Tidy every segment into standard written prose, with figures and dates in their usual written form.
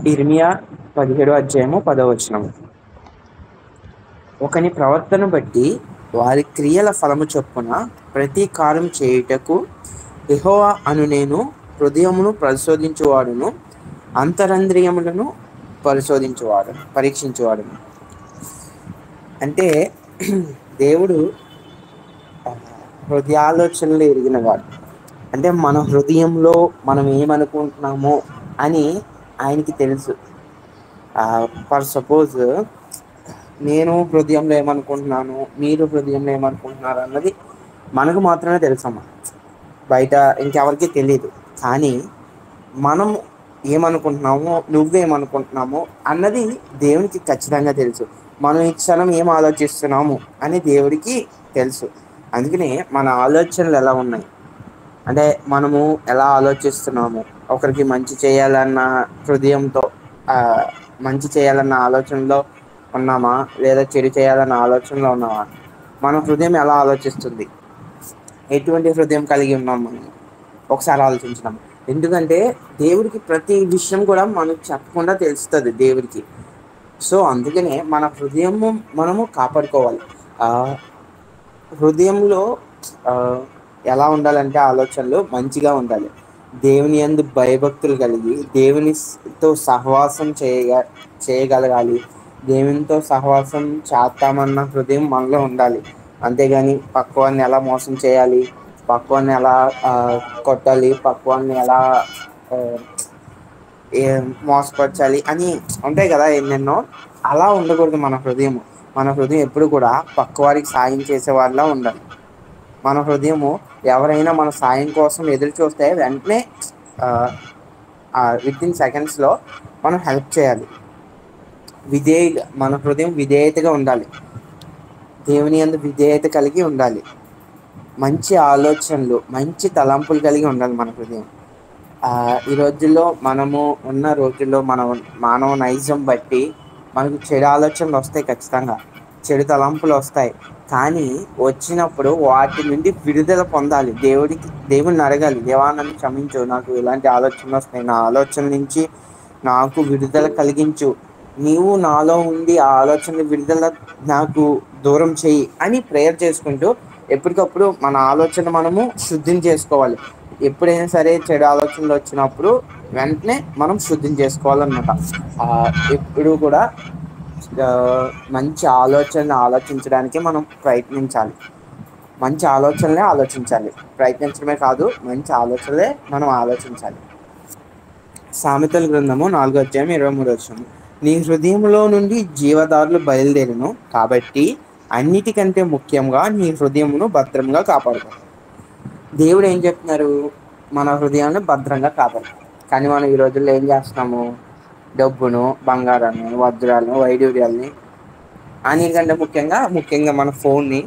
ఇర్మియా 17 అధ్యాయము 10 వచనం. ఒకని ప్రవర్తన బట్టి వారి క్రియల ఫలము చొప్పున ప్రతీకారం చేయుటకు యెహోవా అను నేను హృదయమును పరిశోధించువాడును, అంతరంద్రియములను పరీక్షించువాడును. అంటే దేవుడు హృదయాలోచనలు ఎరిగినవాడు. అంటే మన హృదయంలో మనం ఏమనుకుంటున్నామో అని ఆయనకి తెలుసు. ఫర్ సపోజ్ నేను హృదయంలో ఏమనుకుంటున్నాను, మీరు హృదయంలో ఏమనుకుంటున్నారు అన్నది మనకు మాత్రమే తెలుసమ్మా, బయట ఇంకెవరికి తెలియదు. కానీ మనం ఏమనుకుంటున్నామో, నువ్వేమనుకుంటున్నామో అన్నది దేవునికి ఖచ్చితంగా తెలుసు. మనం ఈ క్షణం ఏం ఆలోచిస్తున్నాము అని దేవుడికి తెలుసు. అందుకనే మన ఆలోచనలు ఎలా ఉన్నాయి అంటే మనము ఎలా ఆలోచిస్తున్నాము, ఒకరికి మంచి చేయాలన్న హృదయంతో మంచి చేయాలన్న ఆలోచనలో ఉన్నామా, లేదా చెడు చేయాలన్న ఆలోచనలో ఉన్నామా, మన హృదయం ఎలా ఆలోచిస్తుంది, ఎటువంటి హృదయం కలిగి ఉన్నాం మనం ఒకసారి ఆలోచించినాం. ఎందుకంటే దేవుడికి ప్రతి విషయం కూడా మనకు చెప్పకుండా తెలుస్తుంది దేవుడికి. సో అందుకనే మన హృదయము మనము కాపాడుకోవాలి. హృదయంలో ఎలా ఉండాలంటే ఆలోచనలు మంచిగా ఉండాలి. దేవుని యందు భయభక్తులు కలిగి దేవునితో సహవాసం చేయగలగాలి. దేవునితో సహవాసం చేస్తామన్న హృదయం మనలో ఉండాలి. అంతేగాని పక్కవాడిని ఎలా మోసం చేయాలి, పక్కవాడిని ఎలా కొట్టాలి, పక్కవాడిని ఎలా మోసపరచాలి అని ఉంటాయి కదా ఎన్నెన్నో. అలా ఉండకూడదు మన హృదయం. మన హృదయం ఎప్పుడు కూడా పక్కవారికి సాయం చేసేవారిలా ఉండాలి. మన హృదయము ఎవరైనా మన సాయం కోసం ఎదురు చూస్తే వెంటనే వితిన్ సెకండ్స్లో మనం హెల్ప్ చేయాలి. మన హృదయం విధేయతగా ఉండాలి. దేవుని యందు విధేయత కలిగి ఉండాలి. మంచి ఆలోచనలు, మంచి తలంపులు కలిగి ఉండాలి మన హృదయం. ఈ రోజుల్లో మనము ఉన్న రోజుల్లో మన మానవ నైజం బట్టి మనకు చెడు ఆలోచనలు వస్తాయి, ఖచ్చితంగా చెడు తలంపులు వస్తాయి. కానీ వచ్చినప్పుడు వాటి నుండి విడుదల పొందాలి. దేవుడిని అడగాలి, దేవా నన్ను క్షమించు, నాకు ఇలాంటి ఆలోచనలు వస్తాయి, నా ఆలోచన నుంచి నాకు విడుదల కలిగించు, నీవు నాలో ఉండి ఆ ఆలోచన విడుదల నాకు దూరం చెయ్యి అని ప్రేయర్ చేసుకుంటూ ఎప్పటికప్పుడు మన ఆలోచన మనము శుద్ధిని చేసుకోవాలి. ఎప్పుడైనా సరే చెడు ఆలోచనలు వచ్చినప్పుడు వెంటనే మనం శుద్ధిని చేసుకోవాలన్నమాట. ఎప్పుడు కూడా మంచి ఆలోచించడానికి మనం ప్రయత్నించాలి. మంచి ఆలోచనలే ఆలోచించాలి, ప్రయత్నించడమే కాదు, మంచి ఆలోచనలే మనం ఆలోచించాలి. సామెతల గ్రంథము 4 అధ్యాయం 23 వచనం. నీ హృదయంలో నుండి జీవదారులు బయలుదేరును, కాబట్టి అన్నిటికంటే ముఖ్యంగా నీ హృదయమును భద్రంగా కాపాడుకో. దేవుడు ఏం చెప్తున్నారు? మన హృదయాన్ని భద్రంగా కాపాడు. కానీ మనం ఈ రోజుల్లో ఏం చేస్తున్నాము? డబ్బును, బంగారాన్ని, వజ్రాలను, వైడూర్యాలని, అన్నిటికంటే ముఖ్యంగా మన ఫోన్ని,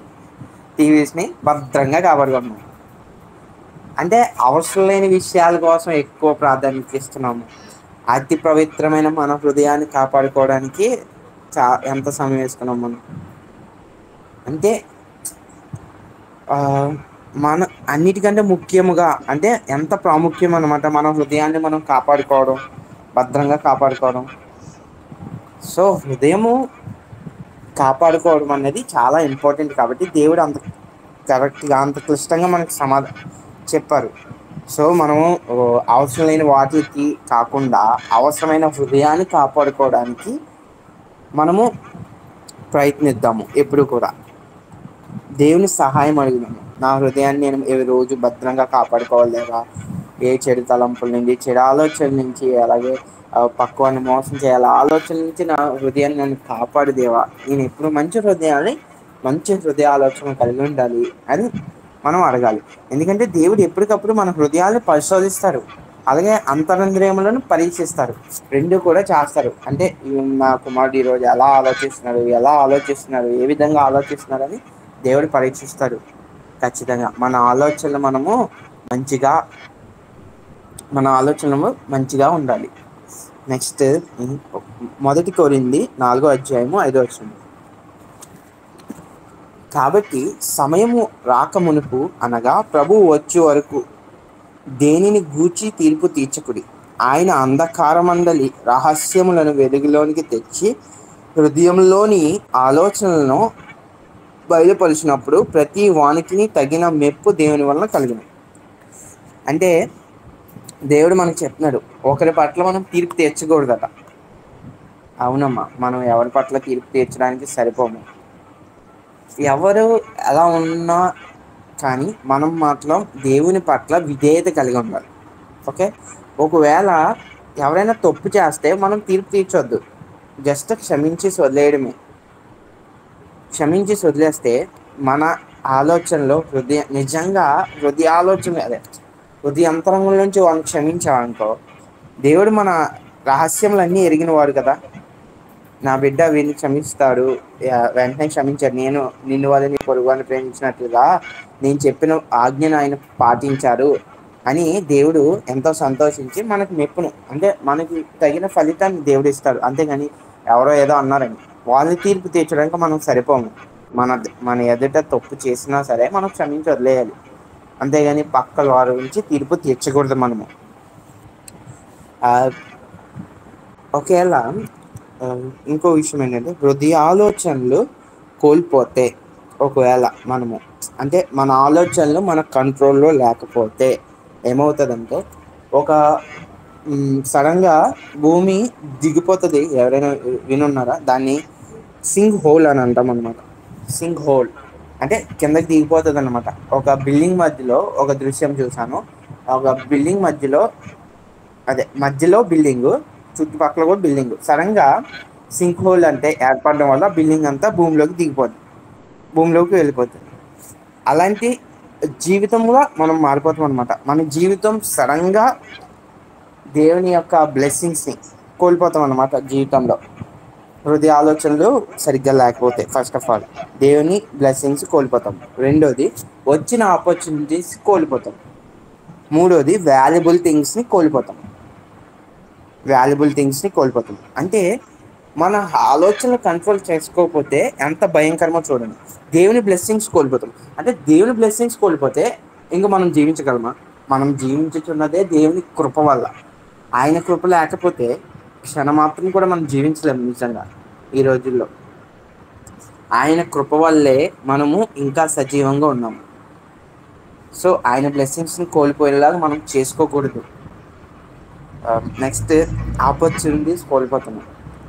టీవీస్ని భద్రంగా కాపాడుకుంటున్నాం. అంటే అవసరం లేని విషయాల కోసం ఎక్కువ ప్రాధాన్యత ఇస్తున్నాము. అతి పవిత్రమైన మన హృదయాన్ని కాపాడుకోవడానికి ఎంత సమయం వేసుకున్నాం మనం. అంటే మన అన్నిటికంటే ముఖ్యముగా అంటే ఎంత ప్రాముఖ్యం అన్నమాట మన హృదయాన్ని మనం కాపాడుకోవడం, భద్రంగా కాపాడుకోవడం. సో హృదయము కాపాడుకోవడం అనేది చాలా ఇంపార్టెంట్. కాబట్టి దేవుడు అంత కరెక్ట్గా, అంత క్లిష్టంగా మనకు చెప్పారు. సో మనము అవసరం లేని వాటికి కాకుండా అవసరమైన హృదయాన్ని కాపాడుకోవడానికి మనము ప్రయత్నిద్దాము. ఎప్పుడు కూడా దేవుని సహాయం అడుగుదాము. నా హృదయాన్ని నేను రోజు భద్రంగా కాపాడుకోవాలి లేదా, ఏ చెడు తలంపుల నుండి, చెడు ఆలోచనల నుంచి, అలాగే పక్వాన్ని మోసం చేయాలి ఆలోచనల నుంచి నా హృదయాన్ని నన్ను కాపాడు దేవా. నేను ఎప్పుడు మంచి హృదయ ఆలోచన కలిగి ఉండాలి అని మనం అడగాలి. ఎందుకంటే దేవుడు ఎప్పటికప్పుడు మన హృదయాన్ని పరిశోధిస్తారు, అలాగే అంతరంద్రియములను పరీక్షిస్తారు. రెండు కూడా చేస్తారు. అంటే నా కుమారుడు ఈరోజు ఎలా ఆలోచిస్తున్నారు, ఏ విధంగా ఆలోచిస్తున్నారు అని దేవుడు పరీక్షిస్తాడు. ఖచ్చితంగా మన ఆలోచనలు మంచిగా ఉండాలి. నెక్స్ట్ 1 కొరింథీ 4 అధ్యాయము 5 వచనం. కాబట్టి సమయము రాకమునుపు అనగా ప్రభువు వచ్చే వరకు దేనిని గూర్చి తీర్పు తీర్చకుడి. ఆయన అంధకార మండలి రహస్యములను వెలుగులోనికి తెచ్చి హృదయంలోని ఆలోచనలను బయలుపరిచినప్పుడు ప్రతి వానికిని తగిన మెప్పు దేవుని వలన కలిగిన. అంటే దేవుడు మనకు చెప్తున్నాడు, ఒకరి పట్ల మనం తీర్పు తీర్చకూడదట. అవునమ్మా, మనం ఎవరి పట్ల తీర్పు తీర్చడానికి సరిపోము. ఎవరు ఎలా ఉన్నా కానీ మనం మాత్రం దేవుని పట్ల విధేయత కలిగి ఉండాలి. ఓకే, ఒకవేళ ఎవరైనా తప్పు చేస్తే మనం తీర్పు తీర్చొద్దు, జస్ట్ క్షమించి వదిలేయడమే. క్షమించి వదిలేస్తే మన ఆలోచనలో నిజంగా హృదయ ఆలోచన అదే హృదయంతరంగం నుంచి వాళ్ళని క్షమించామనుకో, దేవుడు మన రహస్యములన్నీ ఎరిగిన వాడు కదా. నా బిడ్డ వీరిని క్షమిస్తాడు, వెంటనే క్షమించాడు. నేను నిన్ను వల్ల నీ పొరుగువారిని ప్రేమించినట్లుగా నేను చెప్పిన ఆజ్ఞను ఆయన పాటించారు అని దేవుడు ఎంతో సంతోషించి మనకు మెప్పును, అంటే మనకి తగిన ఫలితాన్ని దేవుడు ఇస్తాడు. అంతేగాని ఎవరో ఏదో అన్నారని వాళ్ళని తీర్పు తీర్చడానికి మనం సరిపోము. మన మన ఎదుట తప్పు చేసినా సరే మనం క్షమించి వదిలేయాలి, అంతేగాని పక్కల వారి గురించి తీర్పు తీర్చకూడదు మనము. ఒకవేళ ఇంకో విషయం ఏంటంటే, హృదయ ఆలోచనలు కోల్పోతే, ఒకవేళ మనము అంటే మన ఆలోచనలు మన కంట్రోల్లో లేకపోతే ఏమవుతుందంటే, ఒక సడన్గా భూమి దిగిపోతుంది. ఎవరైనా వినున్నారా దాన్ని? సింక్ హోల్ అని అంటాం అనమాట. సింక్ హోల్ అంటే కిందకి దిగిపోతుంది అనమాట. ఒక బిల్డింగ్ మధ్యలో ఒక దృశ్యం చూసాను. ఒక బిల్డింగ్ మధ్యలో బిల్డింగ్, చుట్టుపక్కల కూడా బిల్డింగ్. సడన్గా సింక్ హోల్ అంటే ఏర్పడడం వల్ల బిల్డింగ్ అంతా భూమిలోకి వెళ్ళిపోతుంది. అలాంటి జీవితం కూడా మనం మారిపోతాం అనమాట. మన జీవితం సడన్గా దేవుని యొక్క బ్లెస్సింగ్స్ని కోల్పోతాం అన్నమాట. జీవితంలో హృదయ ఆలోచనలు సరిగ్గా లేకపోతే ఫస్ట్ ఆఫ్ ఆల్ దేవుని బ్లెస్సింగ్స్ కోల్పోతాం. రెండోది వచ్చిన ఆపర్చునిటీస్ కోల్పోతాం. మూడోది వాల్యుబుల్ థింగ్స్ని కోల్పోతాం. అంటే మన ఆలోచనలు కంట్రోల్ చేసుకోకపోతే ఎంత భయంకరమో చూడండి. దేవుని బ్లెస్సింగ్స్ కోల్పోతాం. అంటే దేవుని బ్లెస్సింగ్స్ కోల్పోతే ఇంకా మనం జీవించగలమా? మనం జీవించుతున్నదే దేవుని కృప వల్ల. ఆయన కృప లేకపోతే క్షణమాత్రం కూడా మనం జీవించలేము. నిజంగా ఈ రోజుల్లో ఆయన కృప వల్లే మనము ఇంకా సజీవంగా ఉన్నాము. సో ఆయన బ్లెస్సింగ్స్ని కోల్పోయేలాగా మనం చేసుకోకూడదు. నెక్స్ట్ ఆపర్చునిటీస్ కోల్పోతున్నాం.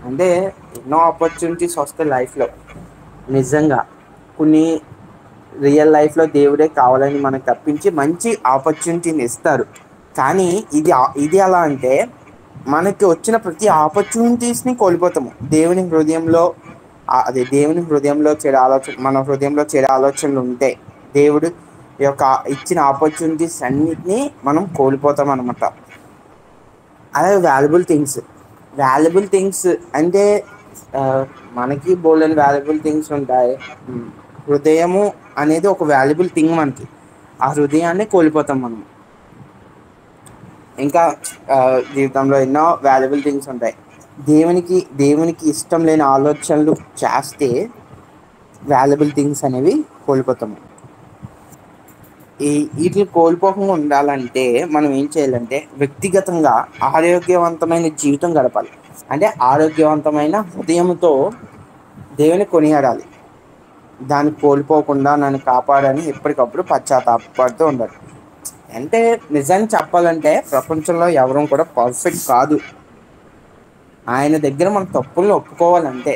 అంటే ఎన్నో ఆపర్చునిటీస్ వస్తాయి లైఫ్లో. నిజంగా కొన్ని రియల్ లైఫ్లో దేవుడే కావాలని మనకు తప్పించి మంచి ఆపర్చునిటీని ఇస్తారు. కానీ ఇది ఎలా అంటే, మనకి వచ్చిన ప్రతి ఆపర్చునిటీస్ని కోల్పోతాము. దేవుని హృదయంలో మన హృదయంలో చెడు ఆలోచనలు ఉంటే దేవుడు యొక్క ఇచ్చిన ఆపర్చునిటీస్ అన్నిటినీ మనం కోల్పోతాం అనమాట. అలాగే వాల్యుబుల్ థింగ్స్ అంటే మనకి బోల్డెన్ వాల్యుబుల్ థింగ్స్ ఉంటాయి. హృదయము అనేది ఒక వాల్యుబుల్ థింగ్ మనకి. ఆ హృదయాన్ని కోల్పోతాం మనం. ఇంకా జీవితంలో ఎన్నో వాల్యుబుల్ థింగ్స్ ఉంటాయి. దేవునికి ఇష్టం లేని ఆలోచనలు చేస్తే వాల్యుబుల్ థింగ్స్ అనేవి కోల్పోతాము. వీటిని కోల్పోకుండా ఉండాలంటే మనం ఏం చేయాలంటే, వ్యక్తిగతంగా ఆరోగ్యవంతమైన జీవితం గడపాలి. అంటే ఆరోగ్యవంతమైన హృదయంతో దేవుని కొనియాడాలి. దాన్ని కోల్పోకుండా నన్ను కాపాడని ఎప్పటికప్పుడు పశ్చాత్తాపడుతూ ఉండాలి. అంటే నిజాన్ని చెప్పాలంటే ప్రపంచంలో ఎవరూ కూడా పర్ఫెక్ట్ కాదు. ఆయన దగ్గర మన తప్పులను ఒప్పుకోవాలంటే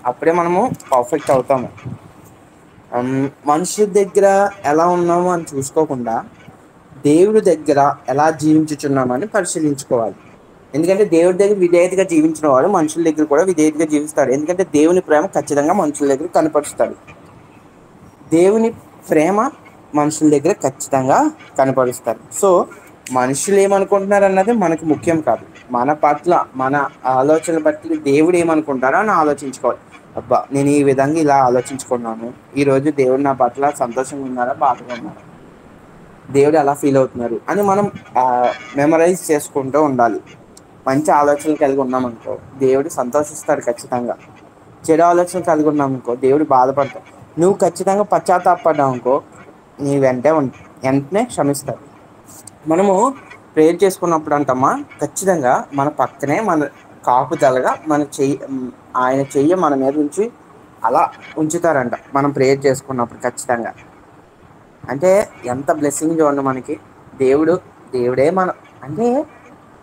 అప్పుడే మనము పర్ఫెక్ట్ అవుతాము. మనుషుల దగ్గర ఎలా ఉన్నామో అని చూసుకోకుండా దేవుడి దగ్గర ఎలా జీవించుచున్నామని పరిశీలించుకోవాలి. ఎందుకంటే దేవుడి దగ్గర విధేయతగా జీవించిన వాడు మనుషుల దగ్గర కూడా విధేయతగా జీవిస్తాడు. ఎందుకంటే దేవుని ప్రేమ ఖచ్చితంగా మనుషుల దగ్గర కనపరుస్తాడు. దేవుని ప్రేమ మనుషుల దగ్గర ఖచ్చితంగా కనపరుస్తారు. సో మనుషులు ఏమనుకుంటున్నారు అన్నది మనకు ముఖ్యం కాదు. మన పట్ల మన ఆలోచనల పట్ల దేవుడు ఏమనుకుంటారో అని ఆలోచించుకోవాలి. అబ్బా, నేను ఈ విధంగా ఇలా ఆలోచించుకున్నాను, ఈరోజు దేవుడు నా పట్ల సంతోషంగా ఉన్నారా, బాధగా ఉన్నారా, దేవుడు ఎలా ఫీల్ అవుతున్నారు అని మనం మెమరైజ్ చేసుకుంటూ ఉండాలి. మంచి ఆలోచనలు కలిగి ఉన్నామనుకో దేవుడు సంతోషిస్తాడు ఖచ్చితంగా. చెడు ఆలోచనలు కలిగి ఉన్నామనుకో దేవుడు బాధపడతాడు. నువ్వు ఖచ్చితంగా పశ్చాత్తాపడ్డావు అనుకో నీ వెంటనే క్షమిస్తాడు. మనము ప్రేయర్ చేసుకున్నప్పుడు అంటమ్మా ఖచ్చితంగా మన పక్కనే మన కాపుదలగా మన ఆయన చెయ్యి మన మీద ఉంచి అలా ఉంచుతారంట మనం ప్రేయర్ చేసుకున్నప్పుడు ఖచ్చితంగా. అంటే ఎంత బ్లెస్సింగ్ చూడండి మనకి. దేవుడే మన అంటే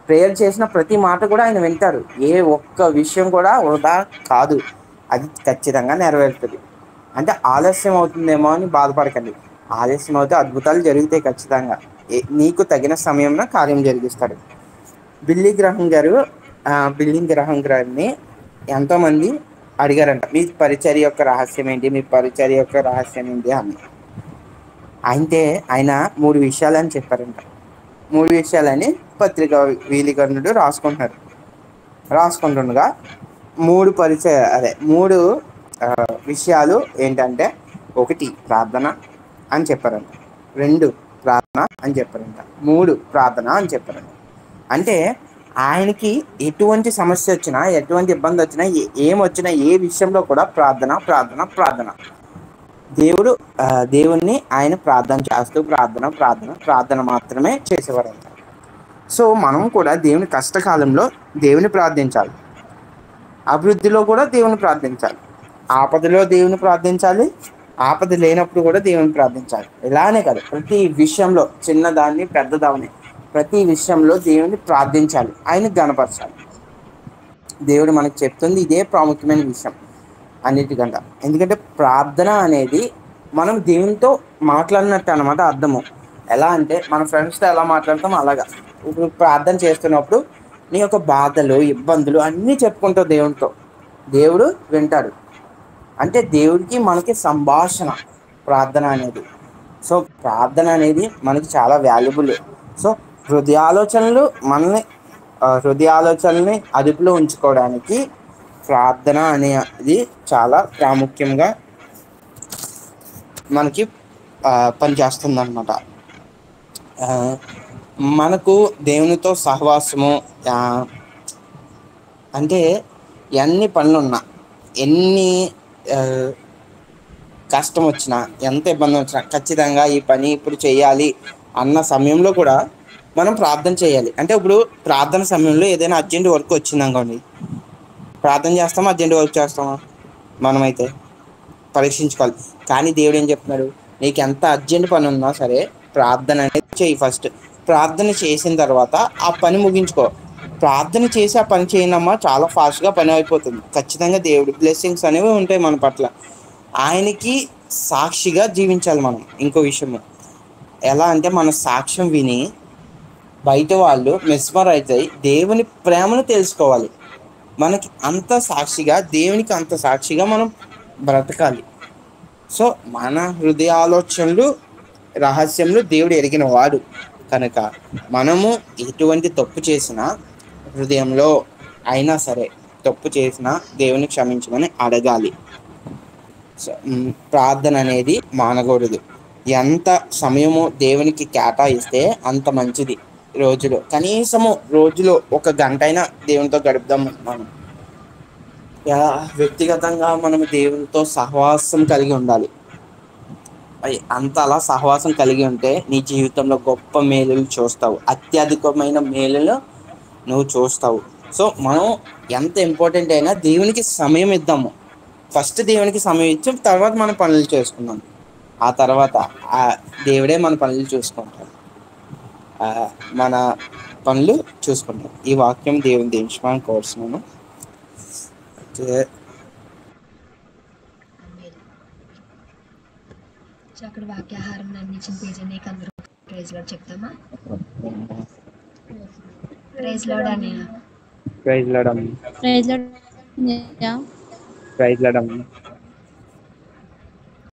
ప్రేయర్ చేసిన ప్రతి మాట కూడా ఆయన వింటారు. ఏ ఒక్క విషయం కూడా వృధా కాదు, అది ఖచ్చితంగా నెరవేరుతుంది. అంటే ఆలస్యం అవుతుందేమో అని బాధపడకండి. ఆలస్యం అవుతే అద్భుతాలు జరుగుతాయి ఖచ్చితంగా. నీకు తగిన సమయంలో కార్యం జరిగిస్తాడు. బిల్లీ గ్రహం గారిని ఎంతోమంది అడిగారంట, మీ పరిచర్య యొక్క రహస్యం ఏంటి, మీ పరిచర్య యొక్క రహస్యం ఏంటి అని. అయితే ఆయన 3 విషయాలని చెప్పారంట. 3 విషయాలని పత్రికా విలేకరుడు రాసుకుంటుండగా 3 విషయాలు ఏంటంటే, 1 ప్రార్థన అని చెప్పారంట, 2 ప్రార్థన అని చెప్పారంట, 3 ప్రార్థన అని చెప్పారంట. అంటే ఆయనకి ఎటువంటి సమస్య వచ్చినా, ఎటువంటి ఇబ్బంది వచ్చినా, ఏమొచ్చినా, ఏ విషయంలో కూడా ప్రార్థన ప్రార్థన ప్రార్థన. దేవుణ్ణి ఆయన ప్రార్థన చేస్తూ ప్రార్థన మాత్రమే చేసేవారంట. సో మనం కూడా దేవుని కష్టకాలంలో దేవుని ప్రార్థించాలి, అభివృద్ధిలో కూడా దేవుని ప్రార్థించాలి, ఆపదలో దేవుని ప్రార్థించాలి, ఆపద లేనప్పుడు కూడా దేవుని ప్రార్థించాలి. ఇలానే కాదు, ప్రతి విషయంలో చిన్నదాన్ని పెద్దదాన్ని ప్రతి విషయంలో దేవుని ప్రార్థించాలి, ఆయన గణపరచాలి. దేవుడు మనకు చెప్తుంది ఇదే ప్రాముఖ్యమైన విషయం అన్నిటికంటే. ఎందుకంటే ప్రార్థన అనేది మనం దేవునితో మాట్లాడినట్టు అనమాట అర్థము. ఎలా అంటే మన ఫ్రెండ్స్తో ఎలా మాట్లాడతాం అలాగా. ఇప్పుడు ప్రార్థన చేస్తున్నప్పుడు నీ యొక్క బాధలు, ఇబ్బందులు అన్నీ చెప్పుకుంటావు దేవునితో, దేవుడు వింటాడు. అంటే దేవుడికి మనకి సంభాషణ ప్రార్థన అనేది. సో ప్రార్థన అనేది మనకి చాలా వాల్యుబుల్. సో హృదయాలోచనల్ని అదుపులో ఉంచుకోవడానికి ప్రార్థన అనేది చాలా ప్రాముఖ్యంగా మనకి పనిచేస్తుంది అన్నమాట. మనకు దేవునితో సహవాసము అంటే ఎన్ని పనులున్నా, ఎన్ని కష్టం వచ్చినా, ఎంత ఇబ్బంది వచ్చినా ఖచ్చితంగా ఈ పని ఇప్పుడు చేయాలి అన్న సమయంలో కూడా మనం ప్రార్థన చేయాలి. అంటే ఇప్పుడు ప్రార్థన సమయంలో ఏదైనా అర్జెంట్ వర్క్ వచ్చిందనుకోండి, ప్రార్థన చేస్తామా అర్జెంట్ వర్క్ చేస్తామా? మనమైతే పరీక్షించుకోవాలి. కానీ దేవుడు ఏం చెప్తున్నాడు, నీకు ఎంత అర్జెంట్ పని ఉన్నా సరే ప్రార్థన అనేది చేయి. ఫస్ట్ ప్రార్థన చేసిన తర్వాత ఆ పని ముగించుకో. ప్రార్థన చేసి ఆ పని చేయనమ్మా, చాలా ఫాస్ట్గా పని అయిపోతుంది. ఖచ్చితంగా దేవుడి బ్లెస్సింగ్స్ అనేవి ఉంటాయి మన పట్ల. ఆయనకి సాక్షిగా జీవించాలి మనం. ఇంకో విషయము ఎలా అంటే, మన సాక్ష్యం విని బయట వాళ్ళు మెస్మరైజ్ అయ్యి దేవుని ప్రేమను తెలుసుకోవాలి. మనకి అంత సాక్షిగా, దేవునికి అంత సాక్షిగా మనం బ్రతకాలి. సో మన హృదయాలోచనలు రహస్యములు దేవుడు ఎరిగిన వాడు కనుక మనము ఎటువంటి తప్పు చేసినా, హృదయంలో అయినా సరే తప్పు చేసినా దేవుని క్షమించమని అడగాలి. ప్రార్థన అనేది మానకూడదు. ఎంత సమయము దేవునికి కేటాయిస్తే అంత మంచిది. కనీసము రోజులో 1 గంట అయినా దేవునితో గడుపుదాం. మనం వ్యక్తిగతంగా మనం దేవునితో సహవాసం కలిగి ఉండాలి. అలా సహవాసం కలిగి ఉంటే నీ జీవితంలో గొప్ప మేలులు చూస్తావు, అత్యధికమైన మేలులు నువ్వు చూస్తావు. సో మనం ఎంత ఇంపార్టెంట్ అయినా దేవునికి సమయం ఇద్దాము. ఫస్ట్ దేవునికి సమయం ఇచ్చి తర్వాత మన పనులు చేసుకుందాం. ఆ తర్వాత దేవుడే మన పనులు చూసుకుంటాడు, మన పనులు చూసుకుంటాడు. ఈ వాక్యం దేవుని దీవించమని కోరుతున్నాను. అక్కడ వాక్యాహారం అందించిన పేజీ నీకు అందరూ ప్రైజ్ లార్డ్ చెప్తామా? ప్రైజ్ లార్డ్ అన్నయ్య. ప్రైజ్ లార్డ్ అమ్మ. Praise lord. ప్రైజ్ లార్డ్ అమ్మ.